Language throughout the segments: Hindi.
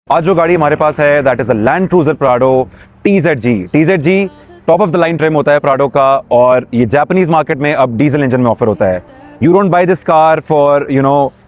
आज जो गाड़ी हमारे पास है that is a land cruiser Prado TZG top of the line trim होता है प्राडो का, और ये जापानीज मार्केट में अब डीजल इंजन में ऑफर होता है। You don't buy this car for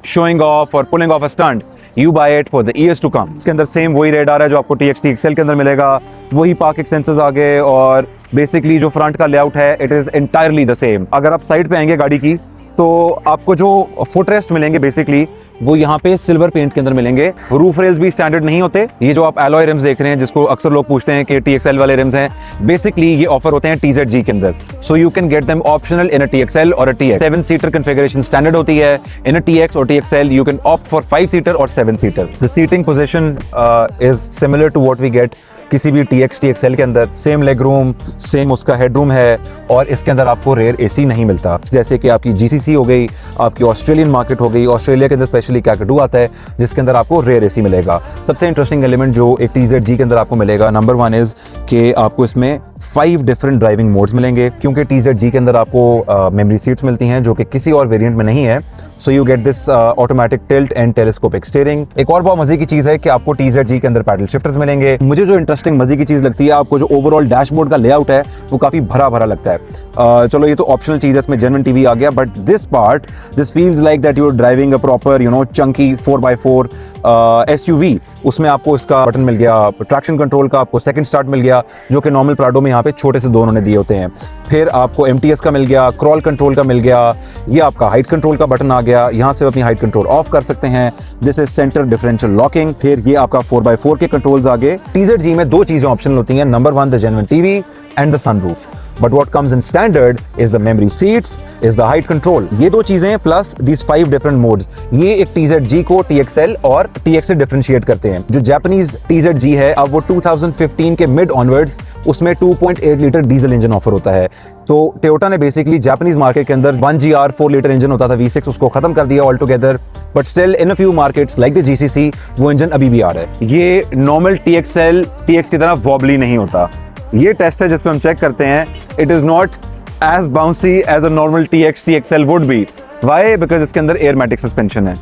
showing off और pulling off a stunt, you buy it for the years to come. इसके अंदर सेम वही रेडार है जो आपको TXT XL के अंदर मिलेगा, वही पार्किंग सेंसर्स आ गए, और बेसिकली जो फ्रंट का लेआउट है it is entirely the same. अगर आप साइड पे आएंगे गाड़ी की तो आपको जो फुटरेस्ट मिलेंगे बेसिकली वो यहाँ पे सिल्वर पेंट के अंदर मिलेंगे। रूफ रेल्स भी स्टैंडर्ड नहीं होते। ये जो आप एलॉय रिम्स देख रहे हैं जिसको अक्सर लोग पूछते हैं कि TXL वाले रिम्स हैं, बेसिकली ये ऑफर होते हैं TZG के अंदर। So you can get them optional in a TXL और a TX। 7 seater configuration standard होती है। इन अ TX और TXL you can opt for 5 seater और 7 seater. The seating position is similar to what we get किसी भी TX TXL के अंदर। सेम लेग रूम, सेम उसका हेडरूम है, और इसके अंदर आपको रेयर AC नहीं मिलता। जैसे कि आपकी GCC हो गई, आपकी ऑस्ट्रेलियन मार्केट हो गई, ऑस्ट्रेलिया के अंदर स्पेशली कैकेडू आता है जिसके अंदर आपको रेयर AC मिलेगा। सबसे इंटरेस्टिंग एलिमेंट जो एक TZG के अंदर आपको मिलेगा, नंबर 1 इज कि आपको इसमें 5 डिफरेंट ड्राइविंग मोड्स मिलेंगे, क्योंकि TZG के अंदर आपको मेमोरी सीट्स मिलती हैं जो कि किसी और वेरिएंट में नहीं है। So you get this automatic tilt and telescopic steering. एक और बहुत मजे की चीज है कि आपको TZG के अंदर पैडल शिफ्टर्स मिलेंगे। मुझे जो इंटरेस्टिंग मजे की चीज लगती है, आपको जो ओवरऑल डैशबोर्ड का लेआउट है वो काफी भरा भरा लगता है। चलो ये तो ऑप्शनल चीज है, इसमें जेन्युइन टीवी आ गया, but this feels like that you are driving a proper chunky 4x4 SUV। उसमें आपको इसका बटन मिल गया ट्रैक्शन कंट्रोल का, आपको सेकंड स्टार्ट मिल गया जो कि नॉर्मल प्राडो में यहाँ पे छोटे से 2 उन्होंने दिए होते हैं। फिर आपको MTS का मिल गया, क्रॉल कंट्रोल का मिल गया, ये आपका हाइट कंट्रोल का बटन आ गया, यहाँ से अपनी हाइट कंट्रोल ऑफ कर सकते हैं। This is centre differential locking. फिर ये आपका 4x4 के कंट्रोल्स आ गए। TZG में 2 चीजें ऑप्शनल होती हैं, number 1 the genuine TV and the sunroof, but what comes in standard is the memory seats, is the height control। ये 2 चीजें plus these 5 different modes, ये एक TZG को TXL और TX से डिफरेंशिएट करते हैं। जो जापानीज TZG है अब वो 2015 के मिड ऑनवर्ड्स उसमें 2.8 लीटर डीजल इंजन ऑफर होता है। तो टोयोटा ने बेसिकली जापानीज मार्केट के अंदर 1GR 4 लीटर इंजन होता था V6, उसको खत्म कर दिया all together, but still in a few markets like the GCC वो इंजन अभी भी आ रहा है। ये नॉर्मल TXL TX की तरह वॉबली नहीं होता। ये टेस्ट है जिसमें हम चेक करते हैं, it is not as bouncy as a normal TX TXL would be. Why? Because इसके अंदर एयरमैटिक सस्पेंशन है।